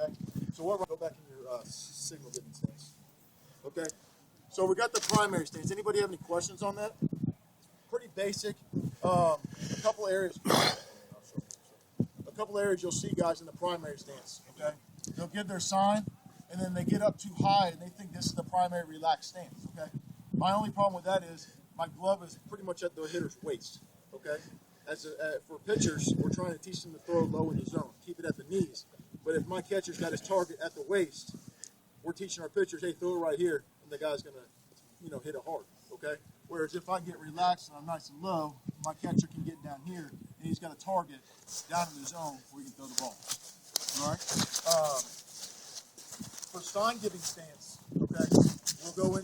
okay? So what? Go back in your signal giving stance. Okay. So we got the primary stance. Anybody have any questions on that? Pretty basic. A couple areas. A couple areas you'll see guys in the primary stance. Okay. They'll give their sign, and then they get up too high, and they think this is the primary relaxed stance. Okay. My only problem with that is my glove is pretty much at the hitter's waist. Okay. For pitchers, we're trying to teach them to throw low in the zone, keep it at the knees. But if my catcher's got his target at the waist, we're teaching our pitchers, hey, throw it right here, and the guy's gonna, hit it hard. Okay. Whereas if I get relaxed and I'm nice and low, my catcher can get down here, and he's got a target down in the zone where he can throw the ball. All right. For sign giving stance, okay, we'll go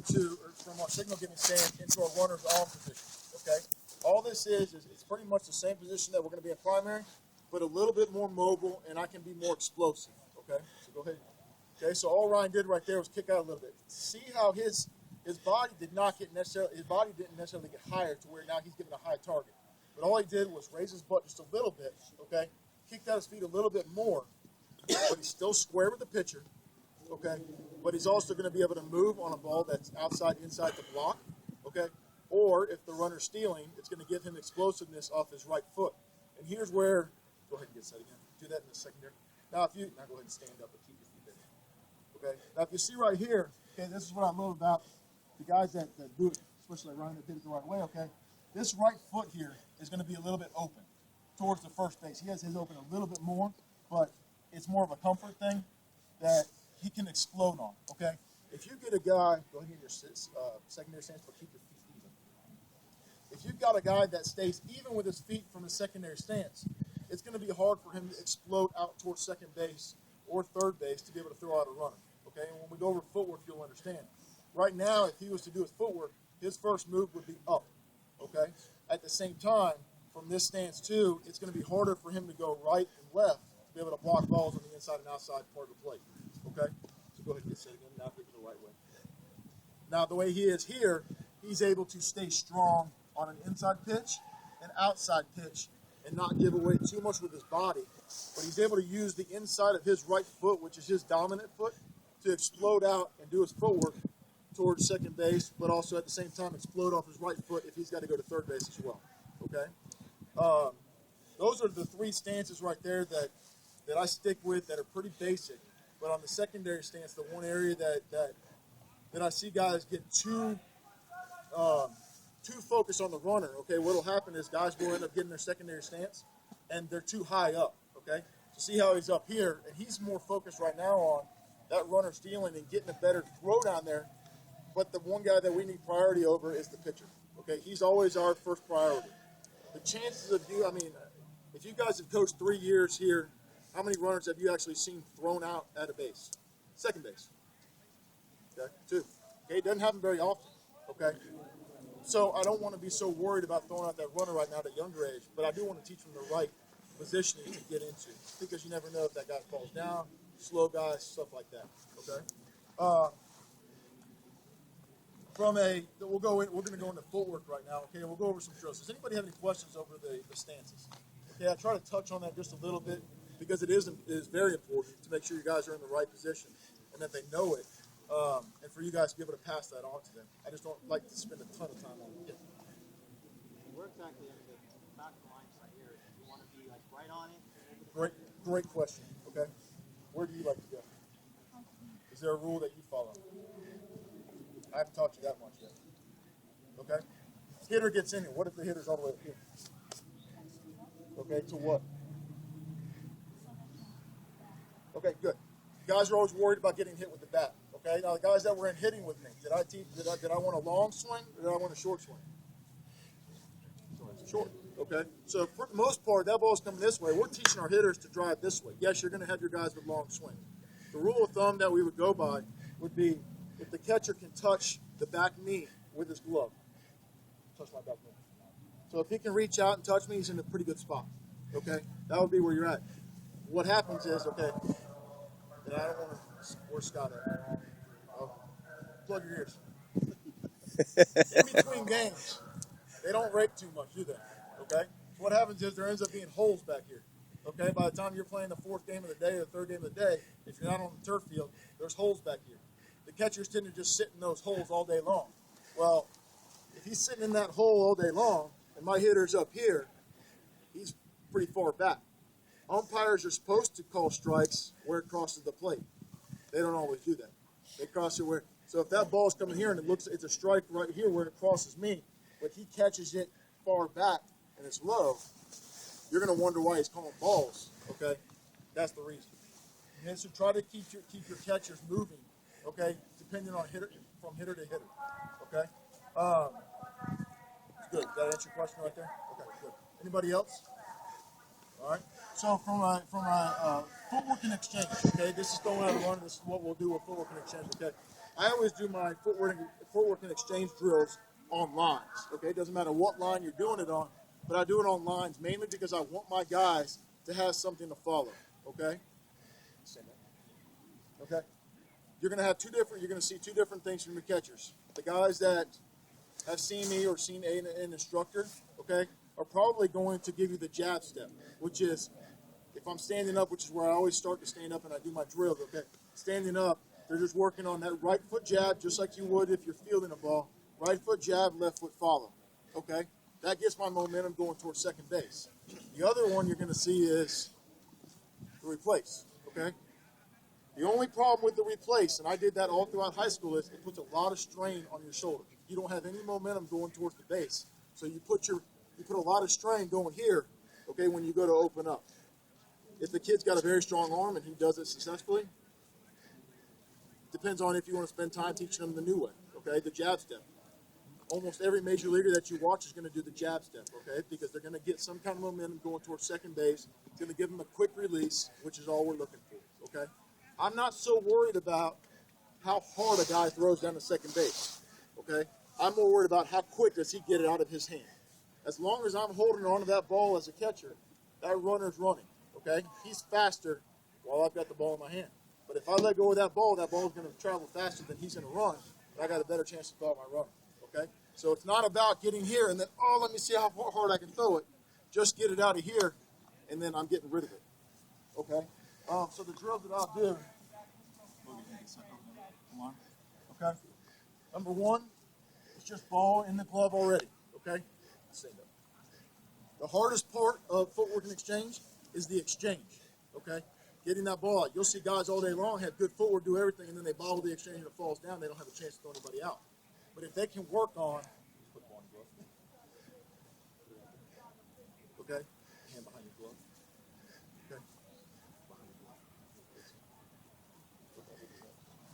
from our signal giving stance into our runner's arm position. Okay. All this is it's pretty much the same position that we're going to be in primary, but a little bit more mobile, and I can be more explosive. Okay. So go ahead. Okay. So all Ryan did right there was kick out a little bit. See how his body didn't necessarily get higher to where now he's getting a high target. But all he did was raise his butt just a little bit, okay? Kicked out his feet a little bit more, but he's still square with the pitcher, okay? But he's also going to be able to move on a ball that's inside the block, okay? Or if the runner's stealing, it's going to give him explosiveness off his right foot. And here's where, go ahead and get set again. Do that in the secondary. Now go ahead and stand up and keep your feet there. Okay? Now if you see right here, okay, this is what I love about the guys that do it, especially like Ryan that did it the right way, okay? This right foot here is going to be a little bit open towards the first base. He has his open a little bit more, but it's more of a comfort thing that he can explode on, okay? If you get a guy, go ahead and get your secondary stance, but keep your feet even. If you've got a guy that stays even with his feet from his secondary stance, it's going to be hard for him to explode out towards second base or third base to be able to throw out a runner, okay? And when we go over footwork, you'll understand. Right now, if he was to do his footwork, his first move would be up, okay? At the same time, from this stance too, it's going to be harder for him to go right and left to be able to block balls on the inside and outside part of the plate, okay? So go ahead and get set again. Now get to the right way. Now, the way he is here, he's able to stay strong on an inside pitch and outside pitch and not give away too much with his body. But he's able to use the inside of his right foot, which is his dominant foot, to explode out and do his footwork towards second base, but also at the same time explode off his right foot if he's got to go to third base as well. Okay, those are the three stances right there that I stick with that are pretty basic. But on the secondary stance, the one area that I see guys get too focused on the runner. Okay, what'll happen is guys will end up getting their secondary stance and they're too high up. Okay, so see how he's up here and he's more focused right now on that runner stealing and getting a better throw down there. But the one guy that we need priority over is the pitcher. Okay, he's always our first priority. The chances of if you guys have coached 3 years here, how many runners have you actually seen thrown out at a base? Second base. Okay, 2. Okay, it doesn't happen very often. Okay, so I don't want to be so worried about throwing out that runner right now at a younger age, but I do want to teach them the right positioning to get into because you never know if that guy falls down, slow guys, stuff like that. Okay. We're going to go into footwork right now, okay? We'll go over some drills. Does anybody have any questions over the stances? Okay, I try to touch on that just a little bit because it is very important to make sure you guys are in the right position and that they know it, and for you guys to be able to pass that on to them. I just don't like to spend a ton of time on it. Yeah. Where exactly in the back of the lines right here? Do you want to be like right on it? Great question, okay? Where do you like to go? Is there a rule that you follow? I haven't taught you that much yet. Okay? Hitter gets in here. What if the hitter's all the way up here? Okay, to what? Okay, good. Guys are always worried about getting hit with the bat. Okay, now the guys that were in hitting with me, did I want a long swing or did I want a short swing? Short. Okay, so for the most part, that ball's coming this way. We're teaching our hitters to drive this way. Yes, you're going to have your guys with long swing. The rule of thumb that we would go by would be if the catcher can touch the back knee with his glove. Touch my back knee. So if he can reach out and touch me, he's in a pretty good spot. Okay? That would be where you're at. What happens is, okay, and I don't want to, where's Scott at? Oh, plug your ears. In between games, they don't rake too much, do they? Okay? So what happens is there ends up being holes back here. Okay, by the time you're playing the fourth game of the day or the third game of the day, if you're not on the turf field, there's holes back here. The catchers tend to just sit in those holes all day long. Well, if he's sitting in that hole all day long, and my hitter's up here, he's pretty far back. Umpires are supposed to call strikes where it crosses the plate. They don't always do that. They cross it where. So if that ball's coming here and it's a strike right here where it crosses me, but he catches it far back and it's low, you're going to wonder why he's calling balls. Okay, that's the reason. And so try to keep your catchers moving. Okay, depending on from hitter to hitter. Okay. Good. Did that answer your question right there? Okay, good. Anybody else? All right. So from a footwork and exchange, okay, this is going out of run. This is what we'll do with footwork and exchange, okay? I always do my footwork and exchange drills on lines, okay? It doesn't matter what line you're doing it on, but I do it on lines mainly because I want my guys to have something to follow, okay? Okay? You're going to see two different things from your catchers. The guys that have seen me or seen an instructor, okay, are probably going to give you the jab step, which is, if I'm standing up, which is where I always start to stand up and I do my drills, okay, standing up, they're just working on that right foot jab, just like you would if you're fielding a ball. Right foot jab, left foot follow, okay? That gets my momentum going towards second base. The other one you're going to see is the replace, okay? The only problem with the replace, and I did that all throughout high school, is it puts a lot of strain on your shoulder. You don't have any momentum going towards the base, so you put a lot of strain going here, okay, when you go to open up. If the kid's got a very strong arm and he does it successfully, depends on if you want to spend time teaching them the new way, okay, the jab step. Almost every major leaguer that you watch is going to do the jab step, okay, because they're going to get some kind of momentum going towards second base. It's going to give them a quick release, which is all we're looking for, okay? I'm not so worried about how hard a guy throws down to second base, okay? I'm more worried about how quick does he get it out of his hand. As long as I'm holding on to that ball as a catcher, that runner's running, okay? He's faster while I've got the ball in my hand. But if I let go of that ball's going to travel faster than he's going to run, but I got a better chance to throw out my runner, okay? So it's not about getting here and then, let me see how hard I can throw it. Just get it out of here, and then I'm getting rid of it, okay? So the drills that I'll do, okay? Number one, it's just ball in the glove already, okay? The hardest part of footwork and exchange is the exchange, okay? Getting that ball out. You'll see guys all day long have good footwork, do everything, and then they bobble the exchange and it falls down. They don't have a chance to throw anybody out. But if they can work on, okay? Hand behind your glove. Okay?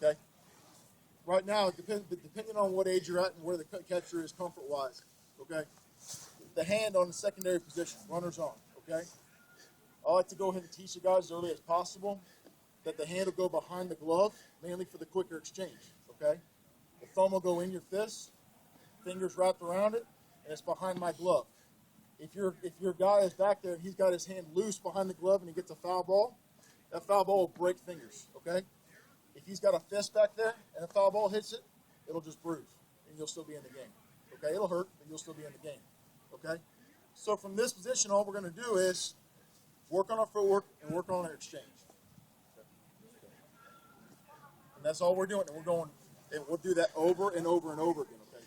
Okay? Right now, depending on what age you're at and where the catcher is comfort-wise, okay? The hand on the secondary position, runner's on, okay? I like to go ahead and teach you guys as early as possible that the hand will go behind the glove, mainly for the quicker exchange, okay? The thumb will go in your fist, fingers wrapped around it, and it's behind my glove. If your guy is back there and he's got his hand loose behind the glove and he gets a foul ball, that foul ball will break fingers, okay? If he's got a fist back there and a foul ball hits it, it'll just bruise, and you'll still be in the game, okay? It'll hurt, but you'll still be in the game, okay? So from this position, all we're going to do is work on our footwork and work on our exchange. And that's all we're doing, and we'll do that over and over and over again, okay?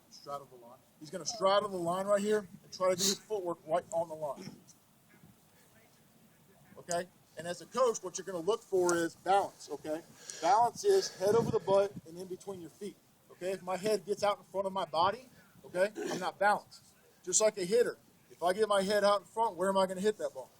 Straddle the line. He's going to straddle the line right here and try to do his footwork right on the line. Okay? And as a coach, what you're going to look for is balance, okay? Balance is head over the butt and in between your feet, okay? If my head gets out in front of my body, okay, I'm not balanced. Just like a hitter. If I get my head out in front, where am I going to hit that ball?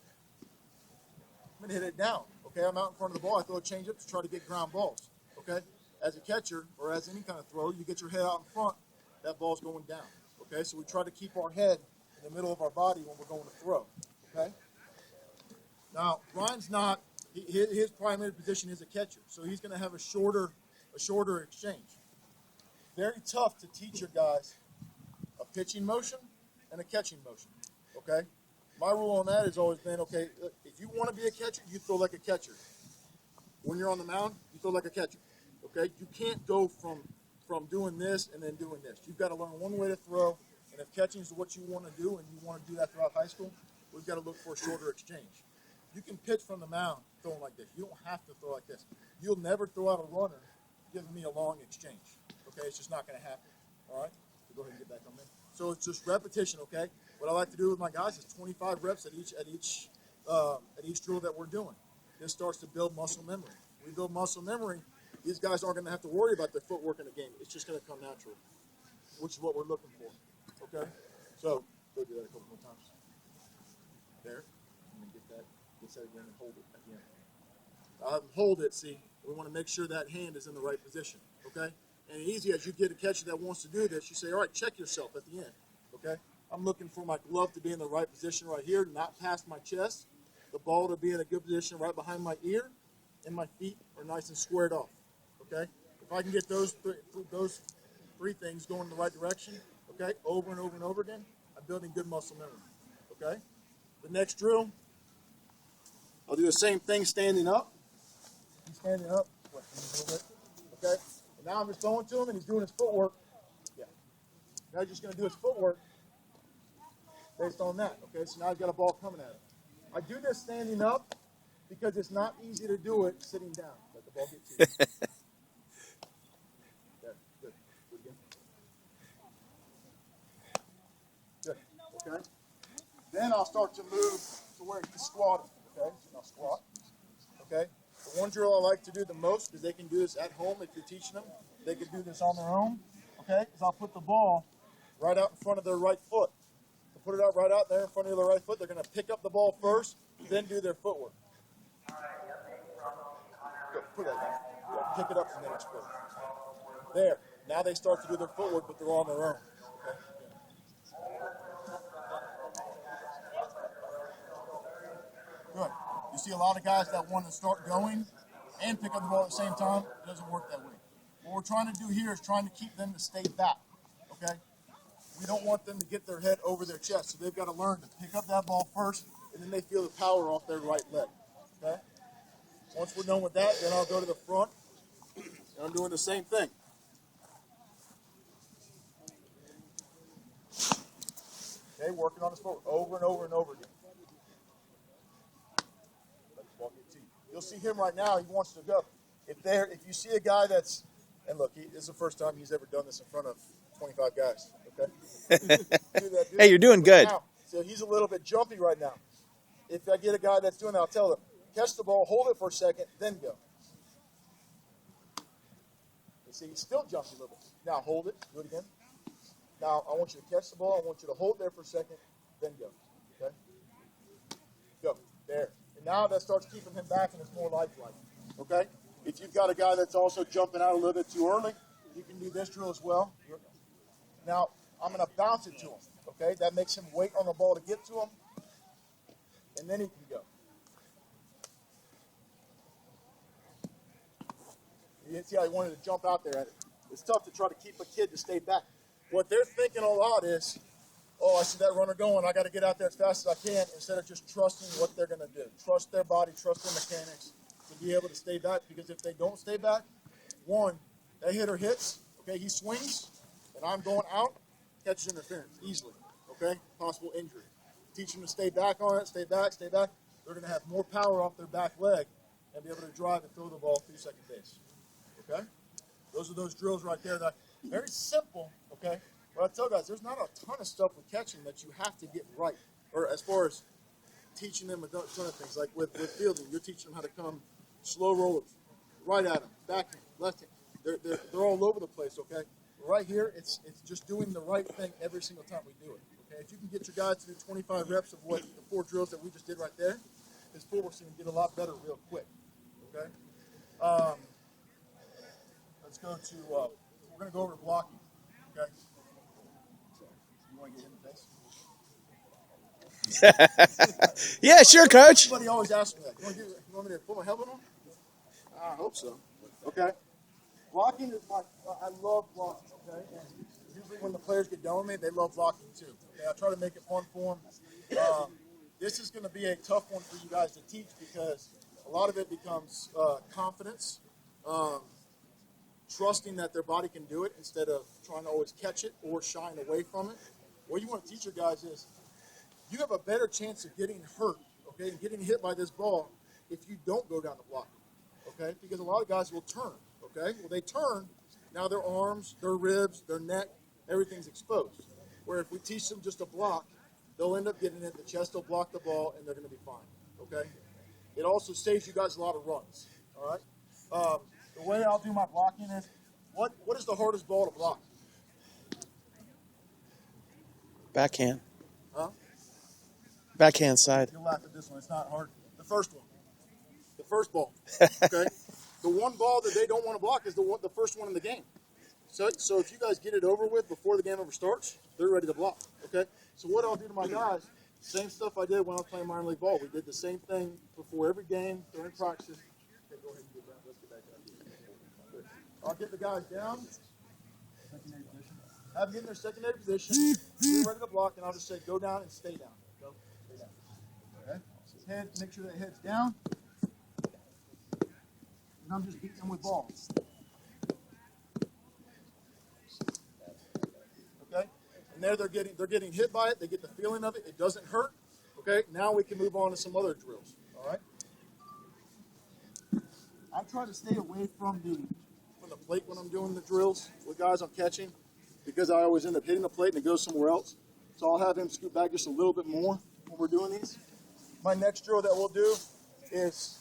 I'm going to hit it down, okay? I'm out in front of the ball. I throw a changeup to try to get ground balls, okay? As a catcher or as any kind of throw, you get your head out in front, that ball's going down, okay? So we try to keep our head in the middle of our body when we're going to throw, okay? Now, Ryan's not, his primary position is a catcher, so he's going to have a shorter exchange. Very tough to teach your guys a pitching motion and a catching motion, okay? My rule on that has always been, okay, if you want to be a catcher, you throw like a catcher. When you're on the mound, you throw like a catcher, okay? You can't go from doing this and then doing this. You've got to learn one way to throw, and if catching is what you want to do and you want to do that throughout high school, we've got to look for a shorter exchange. You can pitch from the mound throwing like this. You don't have to throw like this. You'll never throw out a runner giving me a long exchange. Okay, it's just not going to happen. All right, so go ahead and get back on there. So it's just repetition. Okay, what I like to do with my guys is 25 reps at each drill that we're doing. This starts to build muscle memory. We build muscle memory. These guys aren't going to have to worry about their footwork in the game. It's just going to come natural, which is what we're looking for. Okay, so go do that a couple more times. There, and then get that again and hold it again. Hold it. See, we want to make sure that hand is in the right position. Okay, and easy as you get a catcher that wants to do this, you say, all right, check yourself at the end. Okay, I'm looking for my glove to be in the right position right here, not past my chest. The ball to be in a good position right behind my ear, and my feet are nice and squared off. Okay, if I can get those three things going in the right direction, okay, over and over and over again, I'm building good muscle memory. Okay, the next drill, I'll do the same thing standing up. He's standing up, a little bit. Okay, and now I'm just going to him, and he's doing his footwork. Yeah, now he's just going to do his footwork based on that. Okay, so now he's got a ball coming at him. I do this standing up because it's not easy to do it sitting down. Let the ball get to you. There, good. Do it again. Good. Okay. Then I'll start to move to where he's squatting. Okay. So now squat. Okay. The one drill I like to do the most, because they can do this at home if you're teaching them. They can do this on their own. Okay. Is I'll put the ball right out in front of their right foot. Put it out right out there in front of their right foot. They're going to pick up the ball first, then do their footwork. Go, put that down. Yeah, pick it up and then explode. There. Now they start to do their footwork, but they're on their own. Okay? Good. You see a lot of guys that want to start going and pick up the ball at the same time. It doesn't work that way. What we're trying to do here is trying to keep them to stay back. Okay? We don't want them to get their head over their chest, so they've got to learn to pick up that ball first, and then they feel the power off their right leg. Okay? Once we're done with that, then I'll go to the front, and I'm doing the same thing. Okay, working on his foot over and over and over again. Let the ball get to you. You'll see him right now. He wants to go. If you see a guy that's, and look, this is the first time he's ever done this in front of 25 guys. Okay. Hey, you're doing good. Now, so he's a little bit jumpy right now. If I get a guy that's doing that, I'll tell them, catch the ball, hold it for a second, then go. You see, he's still jumpy a little bit. Now hold it, do it again. Now I want you to catch the ball, I want you to hold it there for a second, then go. Okay? Go. There. And now that starts keeping him back and it's more lifelike. Okay? If you've got a guy that's also jumping out a little bit too early, you can do this drill as well. Now, I'm going to bounce it to him, okay? That makes him wait on the ball to get to him, and then he can go. You didn't see how he wanted to jump out there at it. It's tough to try to keep a kid to stay back. What they're thinking a lot is, oh, I see that runner going, I got to get out there as fast as I can, instead of just trusting what they're going to do. Trust their body, trust their mechanics to be able to stay back, because if they don't stay back, one, that hitter hits, okay, he swings, and I'm going out, catches interference easily, okay? Possible injury. Teach them to stay back on it, stay back, stay back. They're going to have more power off their back leg and be able to drive and throw the ball through second base, okay? Those are those drills right there that very simple, okay? But I tell guys, there's not a ton of stuff with catching that you have to get right, or as far as teaching them a ton of things. Like with fielding, you're teaching them how to come slow rollers, right at them, backhand, left hand. They're all over the place, okay? Right here, it's just doing the right thing every single time we do it. Okay, if you can get your guys to do 25 reps of what the 4 drills that we just did right there, his footwork's going to get a lot better real quick. Okay, let's go to. We're going to go over to blocking. Okay, so you want to get in the face? Yeah, sure, Coach. Everybody always asks me that. You want me to put my helmet on? I hope so. Okay. Blocking is I love blocking, okay? And usually when the players get done with me, they love blocking too. Okay, I try to make it fun for them. This is going to be a tough one for you guys to teach, because a lot of it becomes confidence, trusting that their body can do it instead of trying to always catch it or shying away from it. What you want to teach your guys is you have a better chance of getting hurt, okay, and getting hit by this ball if you don't go down the block, okay? Because a lot of guys will turn, okay? Well, they turn, now their arms, their ribs, their neck, everything's exposed. Where if we teach them just a block, they'll end up getting it, the chest will block the ball, and they're going to be fine, okay? It also saves you guys a lot of runs, all right? The way I'll do my blocking is, what is the hardest ball to block? Backhand. Huh? Backhand side. You'll laugh at this one. It's not hard. The first one. The first ball. Okay? The one ball that they don't want to block is the first one in the game. So if you guys get it over with before the game ever starts, they're ready to block. Okay? So what I'll do to my guys, same stuff I did when I was playing minor league ball. We did the same thing before every game, during practice. Okay, go ahead and get down. Let's get back down. I'll get the guys down. Secondary position. Have them get in their secondary position. Be ready to block, and I'll just say, go down and stay down. Go, stay down. Okay? Head, make sure that head's down. And I'm just beating them with balls. Okay? And there they're getting hit by it. They get the feeling of it. It doesn't hurt. Okay? Now we can move on to some other drills. All right? I try to stay away from the plate when I'm doing the drills with guys I'm catching, because I always end up hitting the plate and it goes somewhere else. So I'll have him scoot back just a little bit more when we're doing these. My next drill that we'll do is,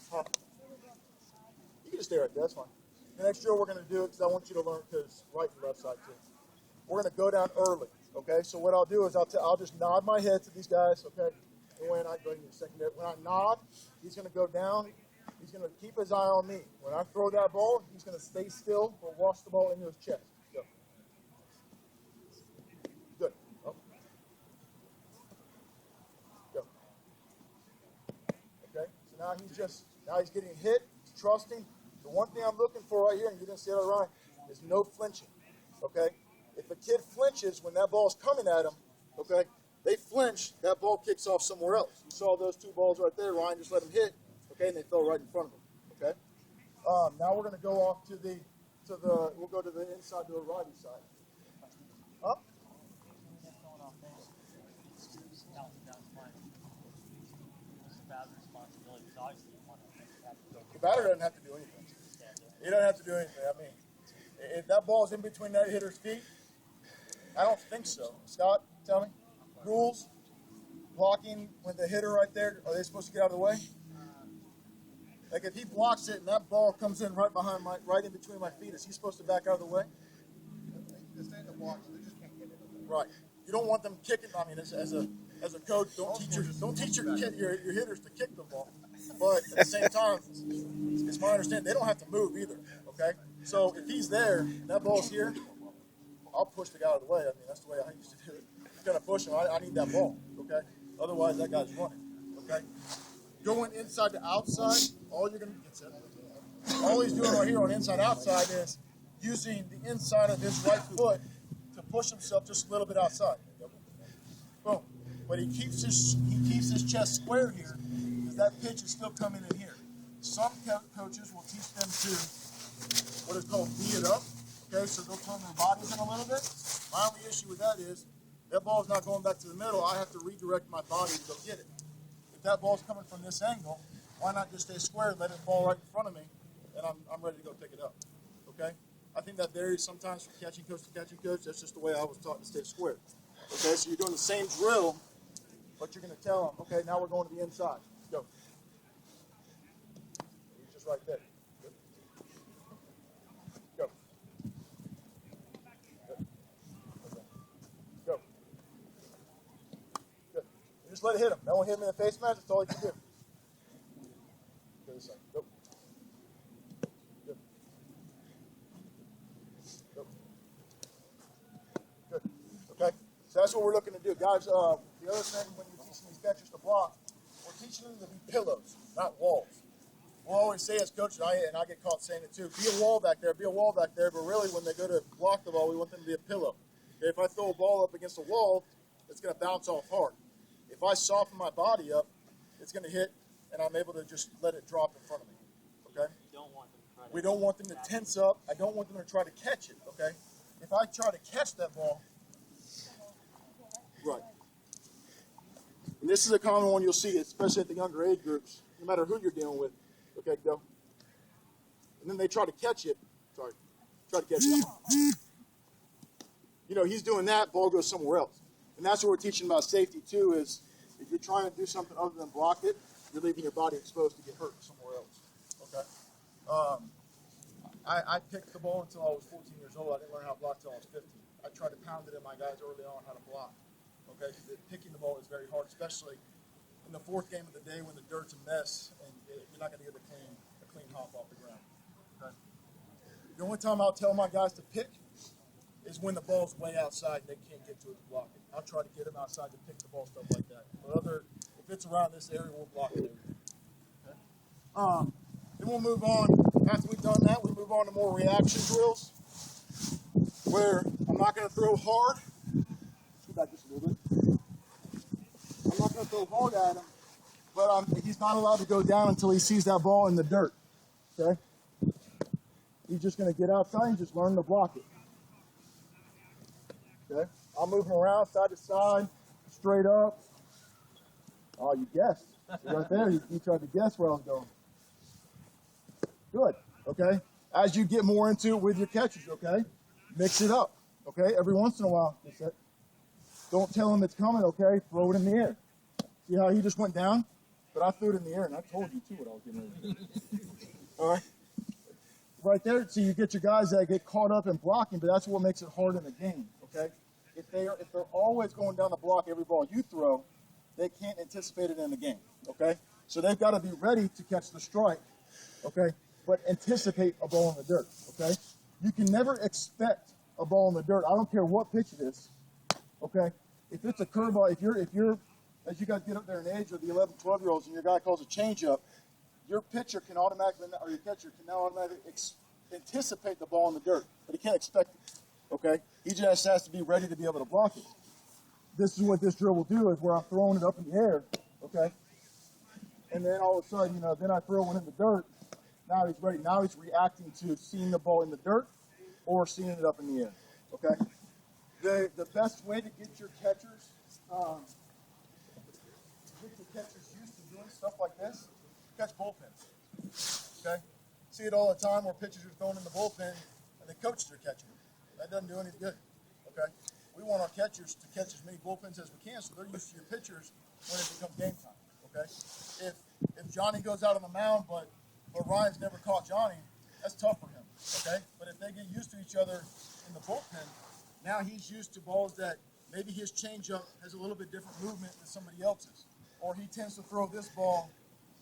you can just stay right there, that's fine. The next drill we're going to do, because I want you to learn, because right and left side too. We're going to go down early, okay? So what I'll do is I'll just nod my head to these guys, okay? And when I go in the secondary, when I nod, he's going to go down. He's going to keep his eye on me. When I throw that ball, he's going to stay still or wash the ball into his chest. Go. Good. Oh. Go. Okay. So now he's getting hit. He's trusting. The one thing I'm looking for right here, and you didn't say that right, is no flinching. Okay. If a kid flinches when that ball's coming at him, okay, they flinch, that ball kicks off somewhere else. You saw those two balls right there. Ryan just let him hit. Okay, and they fell right in front of him. Okay. Now we're going to go off we'll go to the inside, to the righty side. Up. The batter doesn't have to do anything. He doesn't have to do anything. I mean, if that ball's in between that hitter's feet, I don't think so. Scott, tell me. Rules. Blocking with the hitter right there, are they supposed to get out of the way? Like if he blocks it and that ball comes in right behind right in between my feet, is he supposed to back out of the way? Right. You don't want them kicking. I mean, as a coach, don't teach your hitters to kick the ball. But at the same time, it's my understanding they don't have to move either. Okay. So if he's there and that ball's here, I'll push the guy out of the way. I mean, that's the way I used to do it. I'm gonna push him. I need that ball. Okay. Otherwise, that guy's running. Okay. Going inside to outside, all he's doing right here on inside outside is using the inside of his right foot to push himself just a little bit outside. Boom. But he keeps his chest square here because that pitch is still coming in here. Some coaches will teach them to what is called V it up. Okay, so they'll turn their bodies in a little bit. My only issue with that is that ball is not going back to the middle. I have to redirect my body to go get it. If that ball's coming from this angle, why not just stay square and let it fall right in front of me, and I'm ready to go pick it up. Okay? I think that varies sometimes from catching coach to catching coach. That's just the way I was taught to stay square. Okay, so you're doing the same drill, but you're going to tell them, okay, now we're going to the inside. Go. He's just right there. Good. Go. Good. Okay. Go. Good. You just let it hit him. Don't hit him in the face mask. That's all you can do. Go this side. Go. Good. Go. Good. Okay? So that's what we're looking to do. Guys, the other thing when you're teaching these catchers to block, we're teaching them to be pillows, not walls. We'll always say as coaches, and I get caught saying it too, be a wall back there, but really when they go to block the ball, we want them to be a pillow. Okay, if I throw a ball up against a wall, it's going to bounce off hard. If I soften my body up, it's going to hit, and I'm able to just let it drop in front of me. Okay? We don't want them to tense up. I don't want them to try to catch it. Okay? If I try to catch that ball, right. And this is a common one you'll see, especially at the younger age groups, no matter who you're dealing with. Okay, go. And then they try to catch it. Sorry. Try to catch it. You know, he's doing that, ball goes somewhere else. And that's what we're teaching about safety too, is if you're trying to do something other than block it, you're leaving your body exposed to get hurt somewhere else. Okay? I picked the ball until I was 14 years old. I didn't learn how to block until I was 15. I tried to pound it in my guys early on how to block. Okay? Because picking the ball is very hard, especially in the fourth game of the day when the dirt's a mess and you're not going to get a clean hop off the ground. Okay? The only time I'll tell my guys to pick is when the ball's way outside and they can't get to it to block it. I'll try to get them outside to pick the ball, stuff like that. But if it's around this area, we'll block it. Okay? Then we'll move on. After we've done that, we move on to more reaction drills, where I'm not going to throw hard. Go back just a little bit. I'm not going to throw hard at him, but he's not allowed to go down until he sees that ball in the dirt. Okay? He's just going to get outside and just learn to block it. Okay? I'll move him around side to side, straight up. Oh, you guessed. Right there, you tried to guess where I was going. Good. Okay? As you get more into it with your catches, okay? Mix it up. Okay? Every once in a while. Don't tell him it's coming, okay? Throw it in the air. See how he just went down? But I threw it in the air, and I told you, too, what I was getting ready to do. All right? Right there, so you get your guys that get caught up in blocking, but that's what makes it hard in the game, okay? If they're always going down the block every ball you throw, they can't anticipate it in the game, okay? So they've got to be ready to catch the strike, okay? But anticipate a ball in the dirt, okay? You can never expect a ball in the dirt. I don't care what pitch it is, okay? If it's a curveball, if you're, as you guys get up there in age, or the 11, 12-year-olds, and your guy calls a changeup, your pitcher can automatically, or your catcher can now automatically anticipate the ball in the dirt, but he can't expect it, okay? He just has to be ready to be able to block it. This is what this drill will do, is where I'm throwing it up in the air, okay? And then all of a sudden, you know, then I throw one in the dirt. Now he's ready. Now he's reacting to seeing the ball in the dirt or seeing it up in the air, okay? The best way to get your catchers, used to doing stuff like this, catch bullpens, okay? See it all the time where pitchers are thrown in the bullpen and the coaches are catching them. That doesn't do any good, okay? We want our catchers to catch as many bullpens as we can so they're used to your pitchers when it becomes game time, okay? If Johnny goes out on the mound but Ryan's never caught Johnny, that's tough for him, okay? But if they get used to each other in the bullpen, now he's used to balls that maybe his changeup has a little bit different movement than somebody else's. Or he tends to throw this ball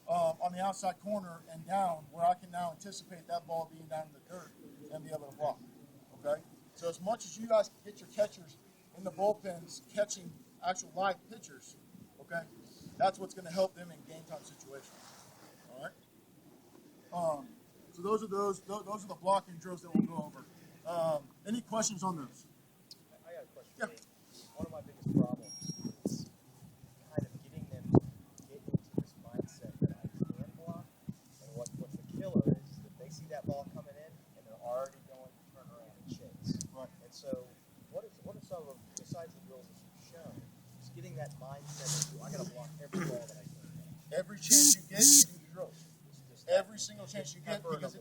on the outside corner and down, where I can now anticipate that ball being down in the dirt and be able to block, okay? So as much as you guys can get your catchers in the bullpens catching actual live pitchers, okay, that's what's going to help them in game time situations, all right? So those are the blocking drills that we'll go over. Any questions on those? I got a question. Yeah. One of my biggest problems is kind of getting them to get into this mindset that I can block. And what's the killer is that they see that ball coming in and they're already going to turn around and chase. Right. And so what are some of, besides the drills that you've shown, is getting that mindset of, I got to block every ball that I can. Every chance you get, you do the drills. Every single chance you get, because it